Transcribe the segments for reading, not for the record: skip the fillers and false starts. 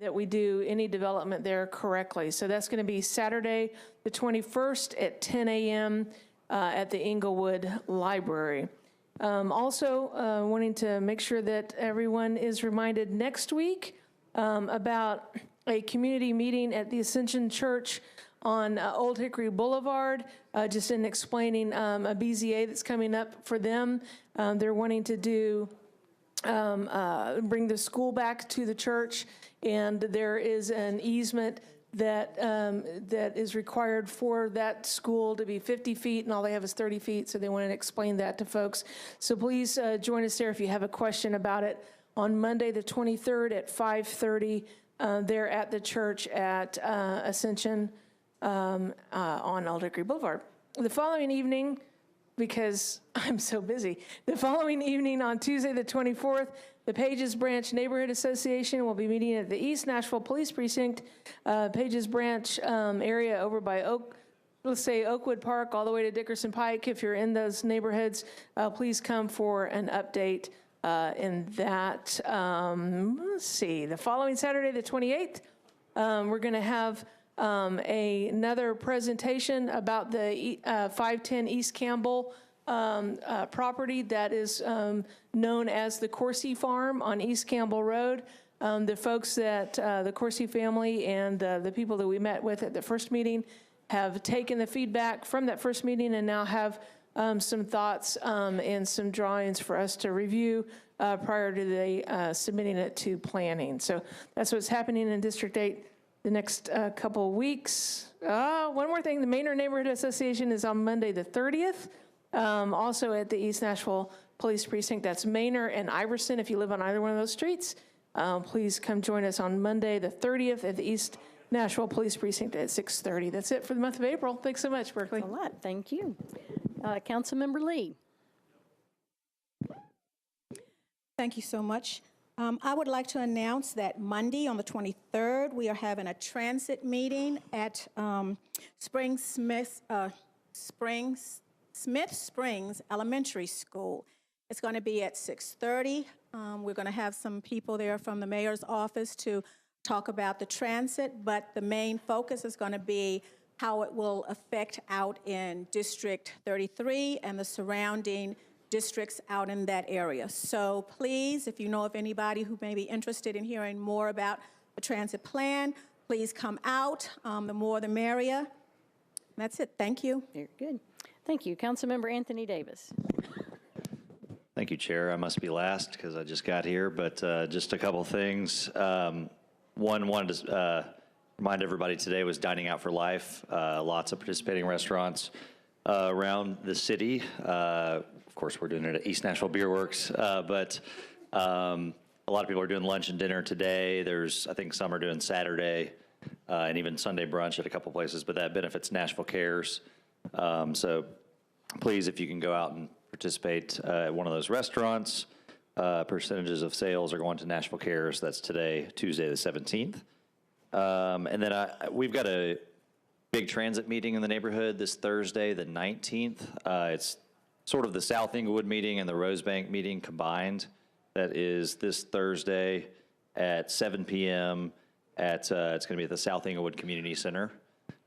that we do any development there correctly. So that's going to be Saturday, the 21st at 10 a.m. At the Inglewood Library. Also, wanting to make sure that everyone is reminded next week about a community meeting at the Ascension Church on Old Hickory Boulevard, just in explaining a BZA that's coming up for them. They're wanting to do bring the school back to the church, and there is an easement that that is required for that school to be 50 feet, and all they have is 30 feet, so they want to explain that to folks. So please join us there if you have a question about it on Monday the 23rd at 5:30 there at the church at Ascension on Old Hickory Boulevard. The following evening, because I'm so busy, the following evening on Tuesday the 24th, the Pages Branch Neighborhood Association will be meeting at the East Nashville Police Precinct, Pages Branch area over by Oakwood Park all the way to Dickerson Pike. If you're in those neighborhoods, please come for an update in that. Let's see, the following Saturday, the 28th, we're going to have another presentation about the 510 East Campbell property that is known as the Coursey Farm on East Campbell Road. The folks that the Coursey family and the people that we met with at the first meeting have taken the feedback from that first meeting and now have some thoughts and some drawings for us to review prior to the submitting it to planning. So that's what's happening in District 8 the next couple of weeks. One more thing, the Manor Neighborhood Association is on Monday the 30th, also at the East Nashville Police Precinct. That's Manor and Iverson. If you live on either one of those streets, please come join us on Monday the 30th at the East Nashville Police Precinct at 6:30. That's it for the month of April. Thanks so much, Berkeley. Thanks a lot. Thank you. Councilmember Lee. Thank you so much. I would like to announce that Monday on the 23rd, we are having a transit meeting at Smith Springs Elementary School. It's going to be at 6:30. We're going to have some people there from the mayor's office to talk about the transit, but the main focus is going to be how it will affect out in District 33 and the surrounding districts out in that area. So please, if you know of anybody who may be interested in hearing more about the transit plan, please come out. The more the merrier. That's it. Thank you. Very good. Thank you. Councilmember Anthony Davis. Thank you, Chair. I must be last because I just got here, but just a couple things. One, wanted to remind everybody today was Dining Out for Life. Lots of participating restaurants around the city. Of course, we're doing it at East Nashville Beer Works, but a lot of people are doing lunch and dinner today. There's, I think some are doing Saturday and even Sunday brunch at a couple places, but that benefits Nashville Cares. So please, if you can go out and participate at one of those restaurants, percentages of sales are going to Nashville Cares. That's today, Tuesday the 17th. And then we've got a big transit meeting in the neighborhood this Thursday, the 19th. It's sort of the South Inglewood meeting and the Rosebank meeting combined. That is this Thursday at 7 p.m. It's going to be at the South Inglewood Community Center.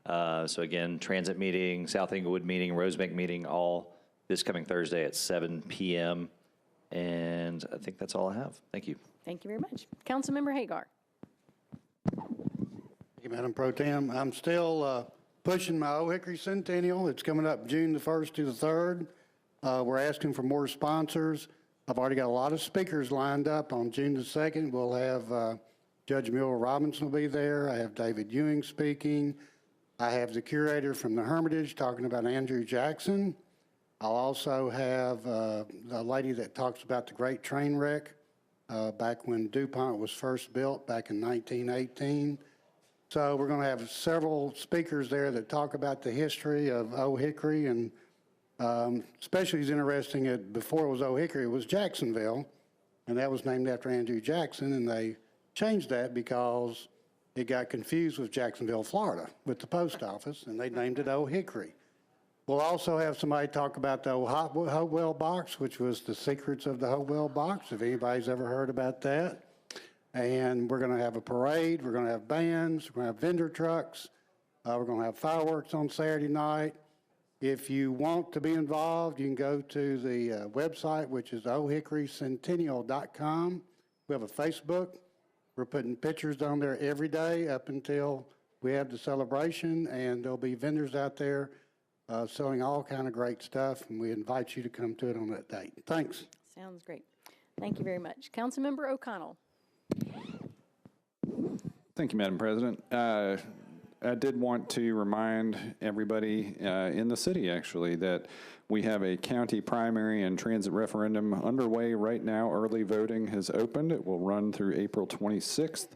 So again, transit meeting, South Inglewood meeting, Rosebank meeting, all this coming Thursday at 7 p.m. And I think that's all I have. Thank you. Thank you very much. Councilmember Hagar. Thank you, Madam Pro Tem. I'm still pushing my Old Hickory Centennial. It's coming up June the 1st to the 3rd. We're asking for more sponsors. I've already got a lot of speakers lined up. On June the 2nd, we'll have Judge Miller Robinson will be there. I have David Ewing speaking. I have the curator from the Hermitage talking about Andrew Jackson. I'll also have a lady that talks about the great train wreck back when DuPont was first built back in 1918. So we're going to have several speakers there that talk about the history of Old Hickory, and especially is interesting that before it was Old Hickory, it was Jacksonville, and that was named after Andrew Jackson, and they changed that because it got confused with Jacksonville, Florida, with the post office, and they named it Old Hickory. We'll also have somebody talk about the old Hopewell box, which was the secrets of the Hopewell box, if anybody's ever heard about that. And we're going to have a parade, we're going to have bands, we're going to have vendor trucks, we're going to have fireworks on Saturday night. If you want to be involved, you can go to the website, which is oldhickorycentennial.com. We have a Facebook. We're putting pictures on there every day up until we have the celebration, and there'll be vendors out there selling all kind of great stuff, and we invite you to come to it on that date. Thanks. Sounds great. Thank you very much. Councilmember O'Connell. Thank you, Madam President. I did want to remind everybody in the city, actually, that we have a county primary and transit referendum underway right now. Early voting has opened. It will run through April 26th.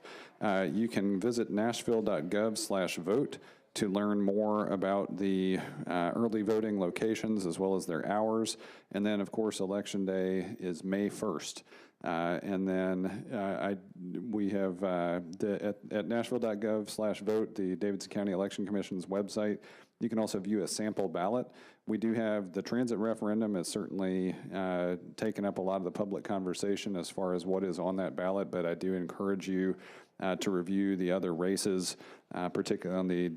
You can visit nashville.gov/vote to learn more about the early voting locations as well as their hours. And then, of course, Election Day is May 1st. And then we have at nashville.gov/vote, the Davidson County Election Commission's website. You can also view a sample ballot. We do have the transit referendum has certainly taken up a lot of the public conversation as far as what is on that ballot, but I do encourage you to review the other races, particularly on the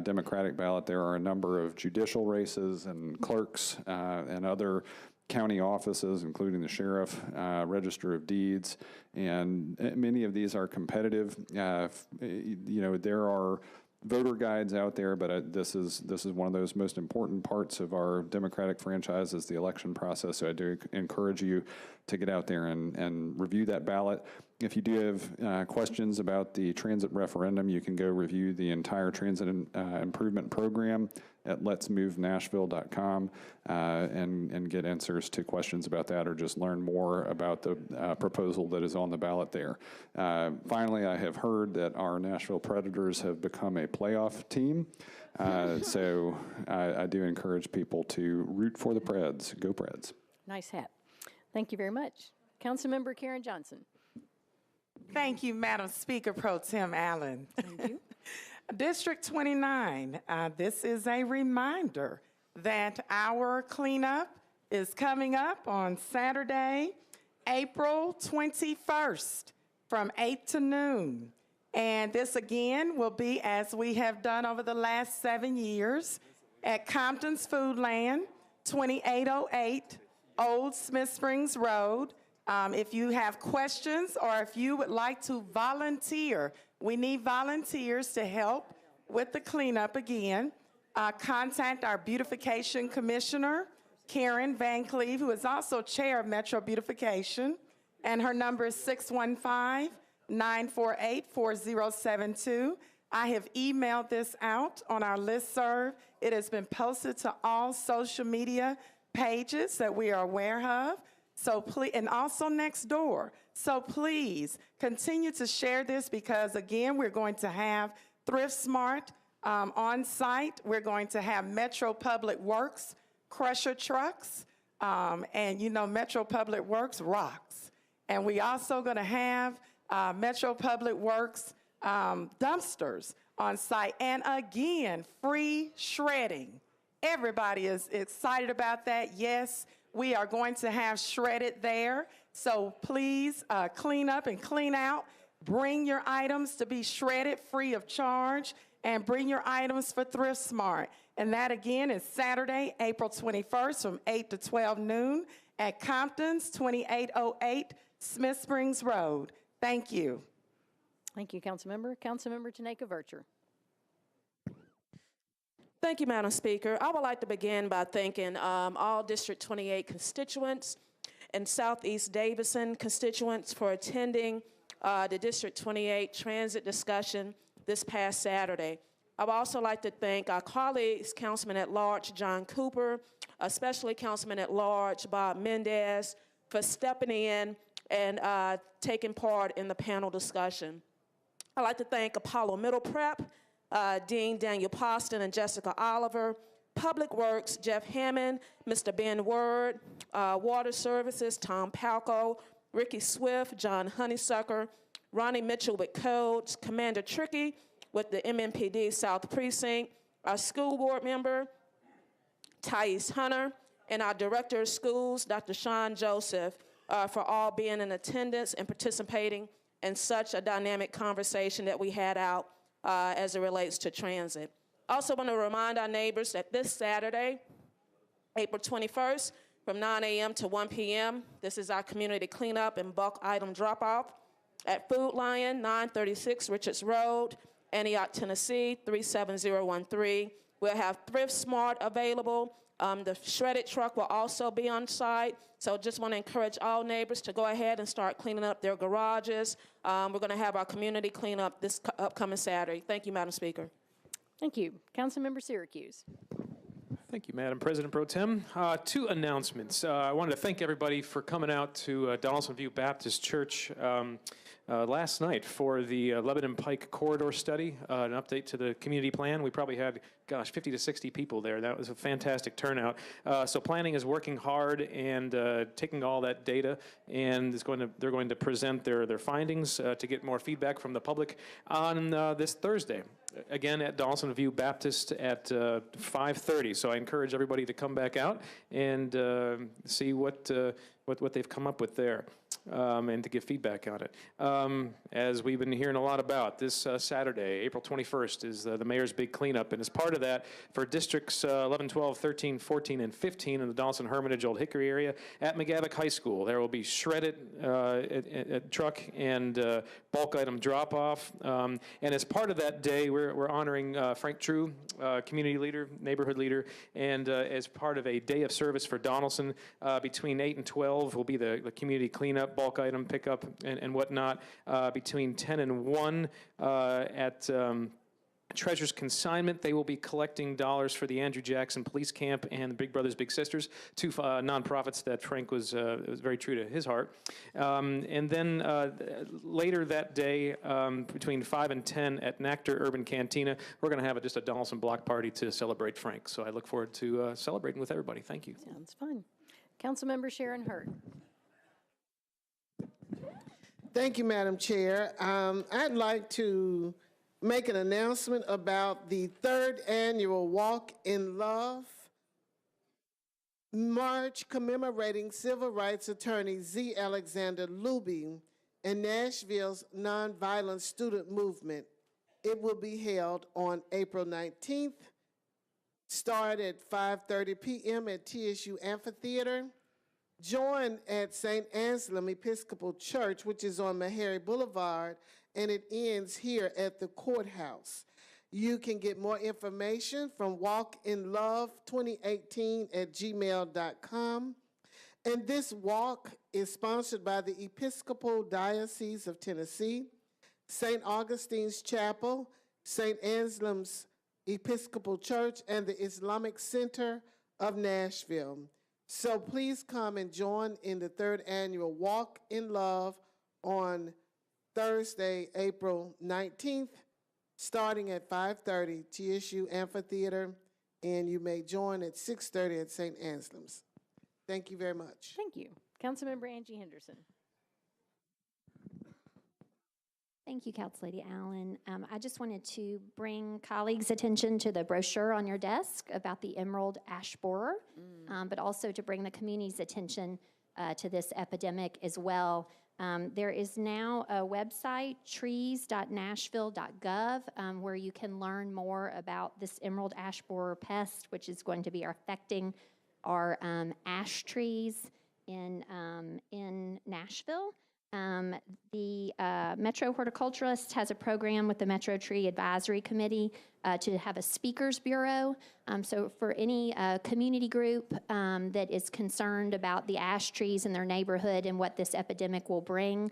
Democratic ballot. There are a number of judicial races and clerks and other county offices, including the sheriff, register of deeds, and many of these are competitive. There are voter guides out there, but this is one of those most important parts of our democratic franchise is the election process. So I do encourage you to get out there and review that ballot. If you do have questions about the transit referendum, you can go review the entire transit improvement program at letsmovenashville.com and get answers to questions about that, or just learn more about the proposal that is on the ballot there. Finally, I have heard that our Nashville Predators have become a playoff team. So I do encourage people to root for the Preds. Go Preds. Nice hat. Thank you very much. Councilmember Karen Johnson. Thank you, Madam Speaker Pro Tem Allen. Thank you. District 29, this is a reminder that our cleanup is coming up on Saturday, April 21st from 8 to noon. And this again will be as we have done over the last 7 years at Compton's Foodland, 2808 Old Smith Springs Road. If you have questions or if you would like to volunteer, we need volunteers to help with the cleanup again. Contact our Beautification Commissioner, Karen Van Cleve, who is also Chair of Metro Beautification, and her number is 615-948-4072. I have emailed this out on our listserv. It has been posted to all social media pages that we are aware of. So please, and also next door. So please continue to share this because, again, we're going to have Thrift Smart on site. We're going to have Metro Public Works crusher trucks. And, you know, Metro Public Works rocks. And we also going to have Metro Public Works dumpsters on site. And, again, free shredding. Everybody is excited about that. Yes, we are going to have shredded there. So please clean up and clean out. Bring your items to be shredded free of charge, and bring your items for Thrift Smart. And that, again, is Saturday, April 21st from 8 to 12 noon at Compton's, 2808 Smith Springs Road. Thank you. Thank you, Councilmember. Councilmember Tanaka Vercher. Thank you, Madam Speaker. I would like to begin by thanking all District 28 constituents and Southeast Davidson constituents for attending the District 28 transit discussion this past Saturday. I would also like to thank our colleagues, Councilman at Large John Cooper, especially Councilman at Large Bob Mendez, for stepping in and taking part in the panel discussion. I'd like to thank Apollo Middle Prep, Dean Daniel Poston and Jessica Oliver, Public Works, Jeff Hammond, Mr. Ben Word, Water Services, Tom Palco, Ricky Swift, John Honeysucker, Ronnie Mitchell with Codes, Commander Tricky with the MMPD South Precinct, our school board member, Thais Hunter, and our Director of Schools, Dr. Sean Joseph, for all being in attendance and participating and such a dynamic conversation that we had out as it relates to transit. Also want to remind our neighbors that this Saturday, April 21st, from 9 a.m. to 1 p.m., this is our community cleanup and bulk item drop-off at Food Lion, 936 Richards Road, Antioch, Tennessee, 37013. We'll have Thrift Smart available. The shredded truck will also be on site. So just want to encourage all neighbors to go ahead and start cleaning up their garages. We're going to have our community cleanup this upcoming Saturday. Thank you, Madam Speaker. Thank you. Councilmember Syracuse. Thank you, Madam President Pro Tem. Two announcements. I wanted to thank everybody for coming out to Donaldson View Baptist Church last night for the Lebanon Pike Corridor Study, an update to the community plan. We probably had, 50 to 60 people there. That was a fantastic turnout. So planning is working hard and taking all that data, and they're going to present their findings to get more feedback from the public on this Thursday. Again, at Donaldson View Baptist at 5:30. So I encourage everybody to come back out and see what they've come up with there, and to give feedback on it. As we've been hearing a lot about, this Saturday, April 21st, is the mayor's big cleanup. And as part of that, for districts 11, 12, 13, 14, and 15 in the Donaldson, Hermitage, Old Hickory area, at McGavock High School, there will be shredded truck and bulk item drop-off. And as part of that day, we're honoring Frank True, community leader, neighborhood leader, and as part of a day of service for Donaldson, between 8 and 12 will be the community cleanup, bulk item pickup, and whatnot. Between 10 and 1 at Treasures Consignment, they will be collecting dollars for the Andrew Jackson Police Camp and the Big Brothers Big Sisters, two nonprofits that Frank was very true to his heart. And then later that day, between 5 and 10 at Nectar Urban Cantina, we're going to have just a Donaldson block party to celebrate Frank. So I look forward to celebrating with everybody. Thank you. Sounds fun. Councilmember Sharon Hurt. Thank you, Madam Chair. I'd like to make an announcement about the third annual Walk in Love March commemorating civil rights attorney Z. Alexander Luby and Nashville's nonviolent student movement. It will be held on April 19th, start at 5:30 p.m. at TSU Amphitheater. Join at St. Anselm Episcopal Church, which is on Meharry Boulevard, and it ends here at the courthouse. You can get more information from walkinlove2018@gmail.com. And this walk is sponsored by the Episcopal Diocese of Tennessee, St. Augustine's Chapel, St. Anselm's Episcopal Church, and the Islamic Center of Nashville. So please come and join in the third annual Walk in Love on Thursday, April 19th, starting at 5:30, TSU Amphitheater, and you may join at 6:30 at St. Anselm's. Thank you very much. Thank you. Councilmember Angie Henderson. Thank you, Council Lady Allen. I just wanted to bring colleagues' attention to the brochure on your desk about the emerald ash borer, but also to bring the community's attention to this epidemic as well. There is now a website, trees.nashville.gov, where you can learn more about this emerald ash borer pest, which is going to be affecting our ash trees in Nashville. The Metro Horticulturalist has a program with the Metro Tree Advisory Committee to have a speakers bureau. So for any community group that is concerned about the ash trees in their neighborhood and what this epidemic will bring,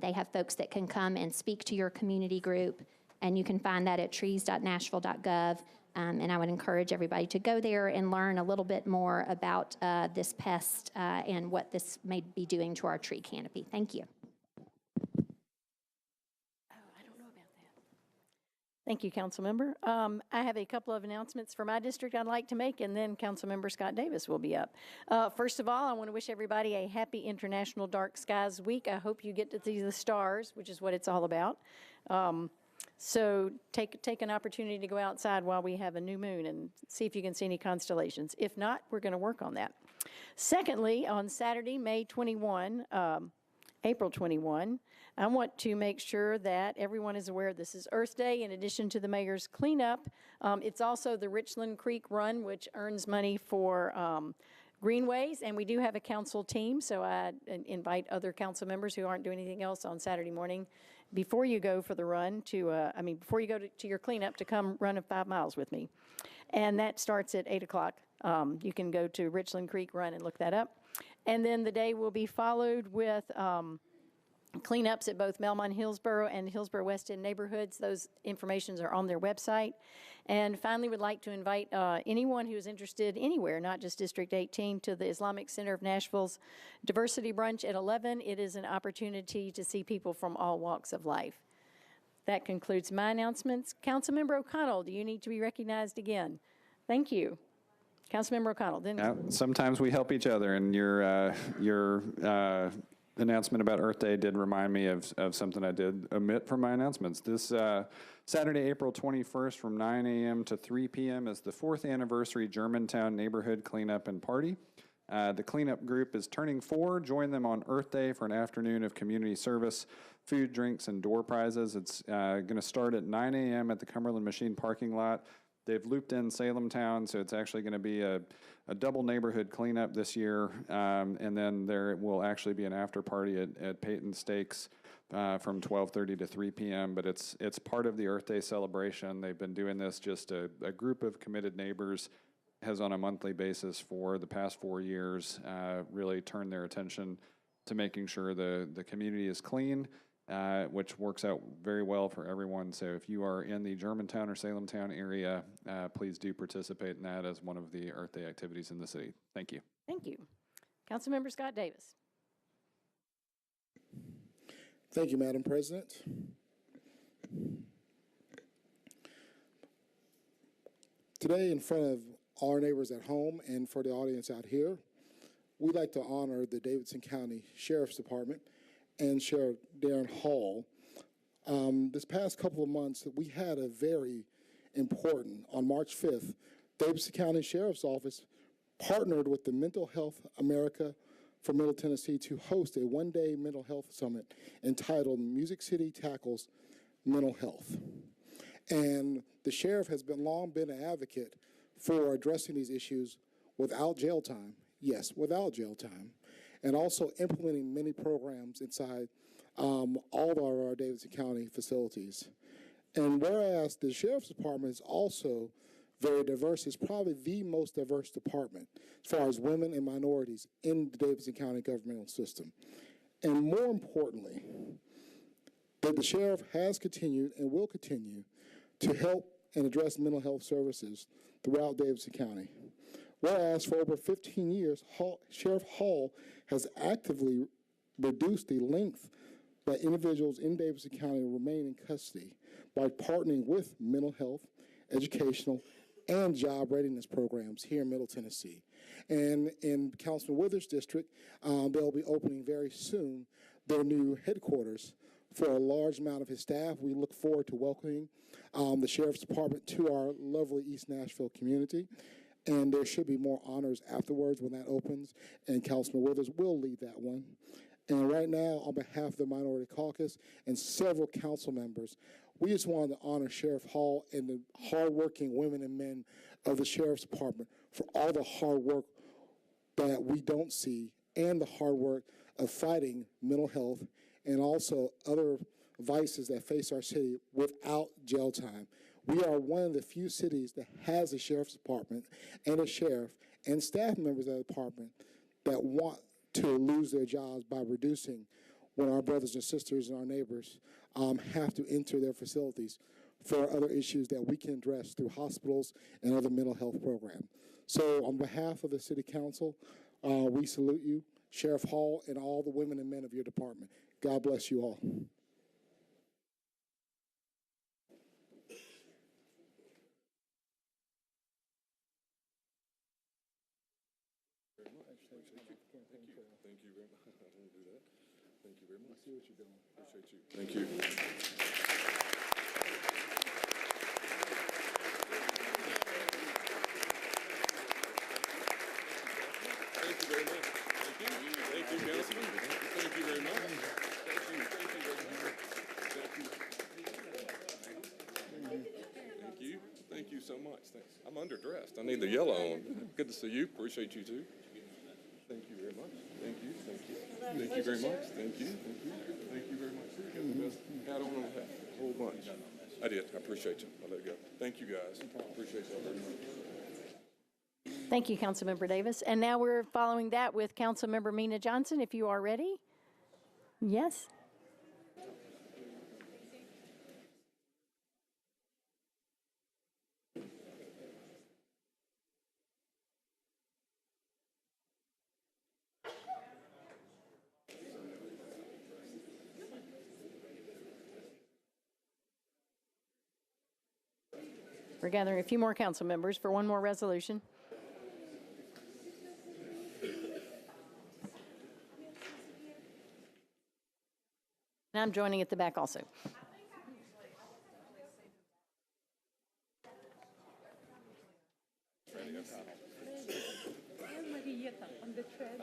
they have folks that can come and speak to your community group, and you can find that at trees.nashville.gov. And I would encourage everybody to go there and learn a little bit more about this pest and what this may be doing to our tree canopy. Thank you. Thank you, Councilmember. I have a couple of announcements for my district I'd like to make, and then Councilmember Scott Davis will be up. First of all, I want to wish everybody a happy International Dark Skies Week. I hope you get to see the stars, which is what it's all about. So take an opportunity to go outside while we have a new moon and see if you can see any constellations. If not, we're going to work on that. Secondly, on Saturday, May 21, April 21. I want to make sure that everyone is aware this is Earth Day. In addition to the mayor's cleanup, it's also the Richland Creek Run, which earns money for greenways, and we do have a council team, so I invite other council members who aren't doing anything else on Saturday morning before you go for the run before you go to your cleanup, to come run 5 miles with me. And that starts at 8 o'clock. You can go to Richland Creek Run and look that up. And then the day will be followed with cleanups at both Melmont Hillsborough and Hillsborough West End neighborhoods. Those informations are on their website. And finally, would like to invite anyone who is interested anywhere, not just District 18, to the Islamic Center of Nashville's Diversity Brunch at 11. It is an opportunity to see people from all walks of life. That concludes my announcements. Councilmember O'Connell, do you need to be recognized again? Thank you. Councilmember O'Connell. Then Sometimes we help each other, and your announcement about Earth Day did remind me of something I did omit from my announcements. This Saturday, April 21st from 9 a.m. to 3 p.m. is the 4th anniversary Germantown Neighborhood Cleanup and Party. The cleanup group is turning 4. Join them on Earth Day for an afternoon of community service, food, drinks, and door prizes. It's going to start at 9 a.m. at the Cumberland Machine parking lot. They've looped in Salem Town, so it's actually going to be a double neighborhood cleanup this year. And then there will actually be an after party at Peyton Steaks from 12:30 to 3 p.m. But it's part of the Earth Day celebration. They've been doing this, just a group of committed neighbors has on a monthly basis for the past 4 years really turned their attention to making sure the community is clean, which works out very well for everyone. So if you are in the Germantown or Salem Town area, please do participate in that as one of the Earth Day activities in the city. Thank you. thank you. Councilmember Scott Davis. Thank you, Madam President. Today, in front of all our neighbors at home and for the audience out here, we'd like to honor the Davidson County Sheriff's Department and Sheriff Darren Hall. This past couple of months, we had a very important, on March 5th, Davidson County Sheriff's Office partnered with the Mental Health America for Middle Tennessee to host a one-day mental health summit entitled Music City Tackles Mental Health. And the sheriff has long been an advocate for addressing these issues without jail time. Yes, without jail time. And also implementing many programs inside all of our Davidson County facilities. And whereas the Sheriff's Department is also very diverse, it's probably the most diverse department as far as women and minorities in the Davidson County governmental system. And more importantly, that the sheriff has continued and will continue to help and address mental health services throughout Davidson County. Whereas for over 15 years, Sheriff Hall has actively reduced the length that individuals in Davidson County remain in custody by partnering with mental health, educational, and job readiness programs here in Middle Tennessee. And in Councilman Withers' district, they'll be opening very soon their new headquarters for a large amount of his staff. We look forward to welcoming the Sheriff's Department to our lovely East Nashville community. And there should be more honors afterwards when that opens, and Councilman Withers will lead that one. And right now, on behalf of the Minority Caucus and several council members, we just wanted to honor Sheriff Hall and the hardworking women and men of the Sheriff's Department for all the hard work that we don't see and the hard work of fighting mental health and also other vices that face our city without jail time. We are one of the few cities that has a Sheriff's Department and a sheriff and staff members of the department that want to lose their jobs by reducing when our brothers and sisters and our neighbors have to enter their facilities for other issues that we can address through hospitals and other mental health programs. So on behalf of the City Council, we salute you, Sheriff Hall, and all the women and men of your department. God bless you all. Thank you. Thank you very much. Thank you. Thank you, Councilman. Thank you very much. I'm underdressed. I need the yellow on. Good to see you. Appreciate you too. Thank you very much. Thank you. Thank you. Thank you very much. Thank you. Thank you. Thank you very much. You got the best hat on the whole bunch. I did. I appreciate you. I'll let you go. Thank you guys. Appreciate you all very much. Thank you, Councilmember Davis. And now we're following that with Councilmember Mina Johnson, if you are ready. Yes. We're gathering a few more council members for one more resolution. And I'm joining at the back also.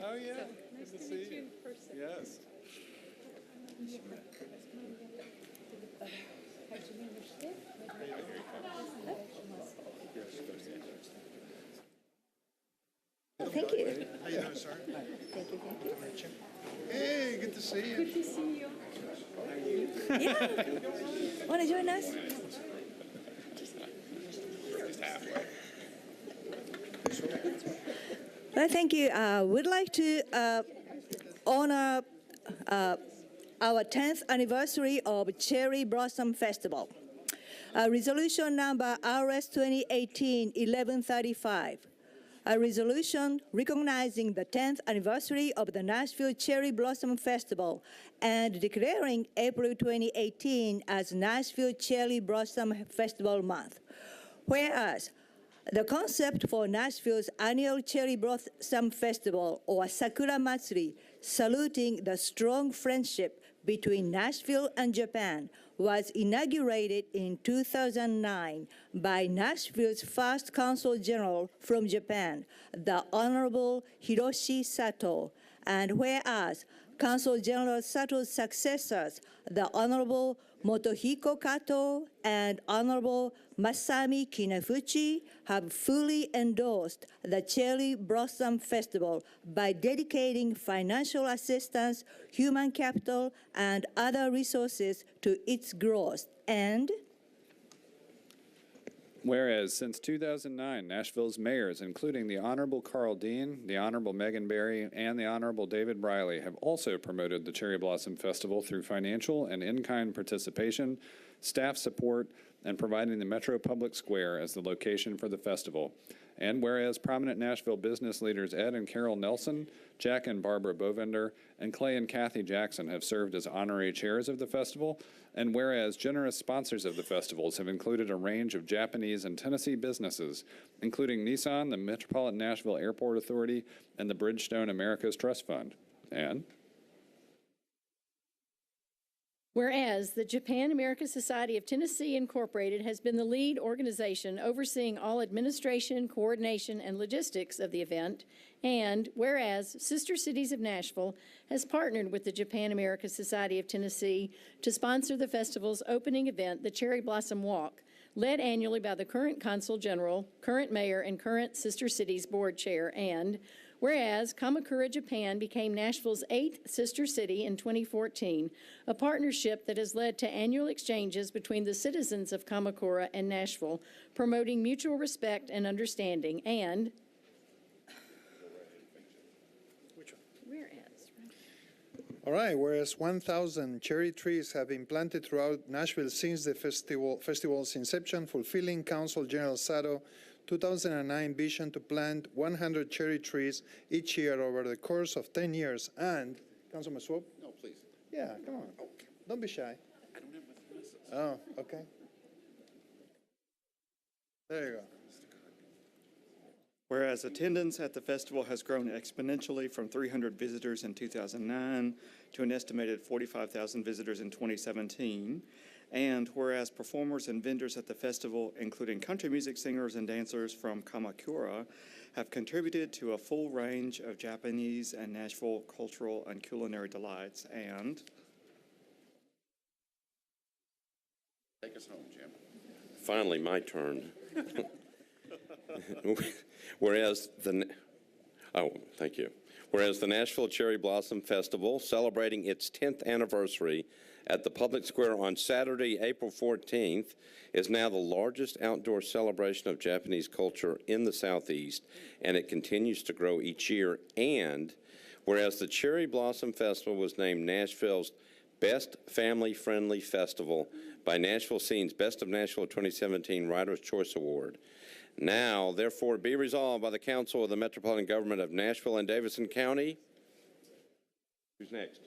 Oh, yeah. Nice to see you in person. Yes. Thank you. How you doing, sir? Thank you. Thank you. Hey, good to see you. Good to see you. Yeah. Want to join us? Well, thank you. We'd like to honor our 10th anniversary of Cherry Blossom Festival. Resolution number RS 2018-1135. A resolution recognizing the 10th anniversary of the Nashville Cherry Blossom Festival and declaring April 2018 as Nashville Cherry Blossom Festival Month. Whereas the concept for Nashville's annual Cherry Blossom Festival, or Sakura Matsuri, saluting the strong friendship between Nashville and Japan, was inaugurated in 2009 by Nashville's first Consul General from Japan, the Honorable Hiroshi Sato. And whereas Consul General Sato's successors, the Honorable Motohiko Kato and Honorable Masami Kinafuchi, have fully endorsed the Cherry Blossom Festival by dedicating financial assistance, human capital, and other resources to its growth. And whereas since 2009, Nashville's mayors, including the Honorable Carl Dean, the Honorable Megan Barry, and the Honorable David Briley, have also promoted the Cherry Blossom Festival through financial and in-kind participation, staff support, and providing the Metro Public Square as the location for the festival. And whereas prominent Nashville business leaders Ed and Carol Nelson, Jack and Barbara Bovender, and Clay and Kathy Jackson have served as honorary chairs of the festival, and whereas generous sponsors of the festivals have included a range of Japanese and Tennessee businesses, including Nissan, the Metropolitan Nashville Airport Authority, and the Bridgestone Americas Trust Fund. And whereas the Japan American Society of Tennessee Incorporated has been the lead organization overseeing all administration, coordination, and logistics of the event, and whereas Sister Cities of Nashville has partnered with the Japan American Society of Tennessee to sponsor the festival's opening event, the Cherry Blossom Walk, led annually by the current Consul General, current Mayor, and current Sister Cities Board Chair, and whereas Kamakura, Japan became Nashville's 8th sister city in 2014, a partnership that has led to annual exchanges between the citizens of Kamakura and Nashville, promoting mutual respect and understanding, and All right, whereas 1,000 cherry trees have been planted throughout Nashville since the festival's inception, fulfilling Consul General Sato 2009 vision to plant 100 cherry trees each year over the course of 10 years. And, Councilman Swope? No, please. Yeah, come on. Don't be shy. I don't have my glasses. Oh, okay. There you go. Whereas attendance at the festival has grown exponentially from 300 visitors in 2009 to an estimated 45,000 visitors in 2017, and whereas performers and vendors at the festival, including country music singers and dancers from Kamakura, have contributed to a full range of Japanese and Nashville cultural and culinary delights, and take us home, Jim. Finally, my turn. Whereas thank you. Whereas the Nashville Cherry Blossom Festival, celebrating its 10th anniversary at the Public Square on Saturday, April 14th, is now the largest outdoor celebration of Japanese culture in the Southeast, and it continues to grow each year. And whereas the Cherry Blossom Festival was named Nashville's Best Family-Friendly Festival by Nashville Scene's Best of Nashville 2017 Writer's Choice Award. Now, therefore, be resolved by the Council of the Metropolitan Government of Nashville and Davidson County. Who's next?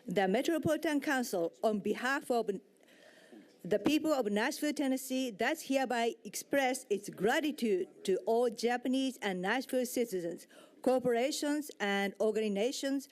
The Metropolitan Council, on behalf of the people of Nashville, Tennessee, does hereby express its gratitude to all Japanese and Nashville citizens, corporations, and organizations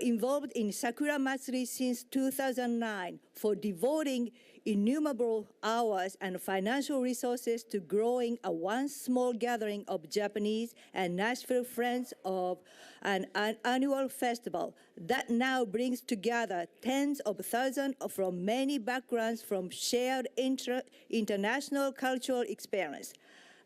involved in Sakura Matsuri since 2009 for devoting innumerable hours and financial resources to growing a one small gathering of Japanese and Nashville friends of an annual festival that now brings together tens of thousands from many backgrounds from shared international cultural experience.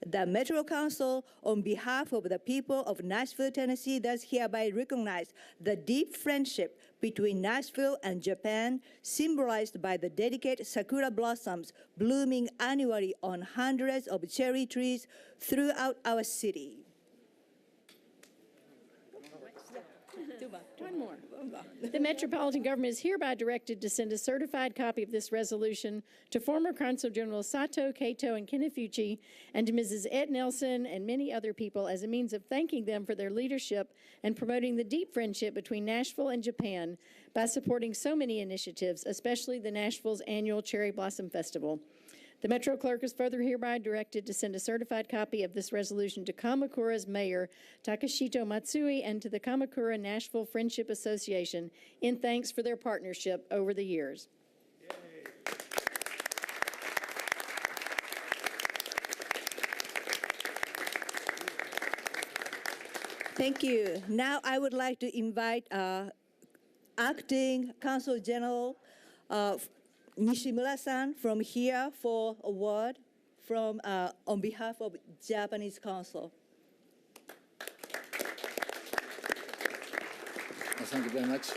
The Metro Council, on behalf of the people of Nashville, Tennessee, does hereby recognize the deep friendship between Nashville and Japan, symbolized by the delicate sakura blossoms blooming annually on hundreds of cherry trees throughout our city. One more. The Metropolitan Government is hereby directed to send a certified copy of this resolution to former Consul General Sato, Kato, and Kinafuchi, and to Mrs. Ed Nelson and many other people as a means of thanking them for their leadership and promoting the deep friendship between Nashville and Japan by supporting so many initiatives, especially the Nashville's annual Cherry Blossom Festival. The Metro Clerk is further hereby directed to send a certified copy of this resolution to Kamakura's Mayor, Takashito Matsui, and to the Kamakura Nashville Friendship Association in thanks for their partnership over the years. Thank you. Now I would like to invite Acting Consul General Nishimura-san from here for a word from on behalf of Japanese Consul. Thank you very much.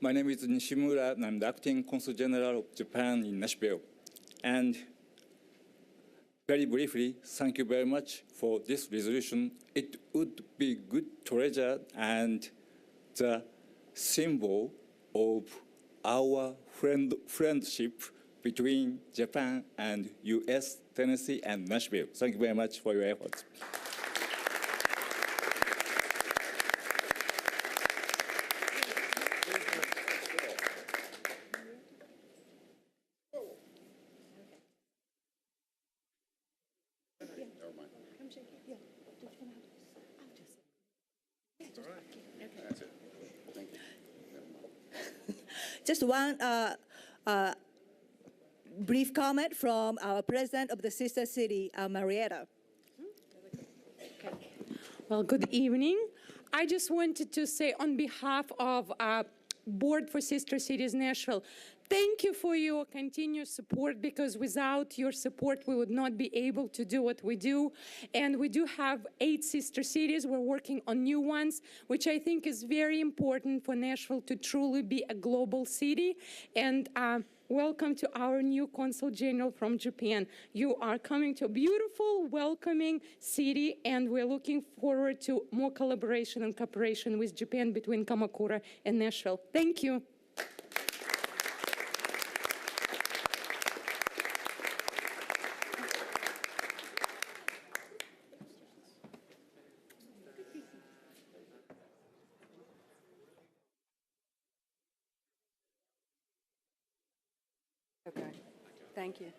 My name is Nishimura, and I'm the Acting Consul General of Japan in Nashville. And very briefly, thank you very much for this resolution. It would be good treasure and the symbol of our friendship between Japan and U.S., Tennessee, and Nashville. Thank you very much for your efforts. Just one brief comment from our president of the sister city, Marietta. Well, good evening. I just wanted to say on behalf of Board for Sister Cities Nashville, thank you for your continued support, because without your support, we would not be able to do what we do. And we do have 8 sister cities. We're working on new ones, which I think is very important for Nashville to truly be a global city. And welcome to our new Consul General from Japan. You are coming to a beautiful, welcoming city, and we're looking forward to more collaboration and cooperation with Japan between Kamakura and Nashville. Thank you. Okay, thank you.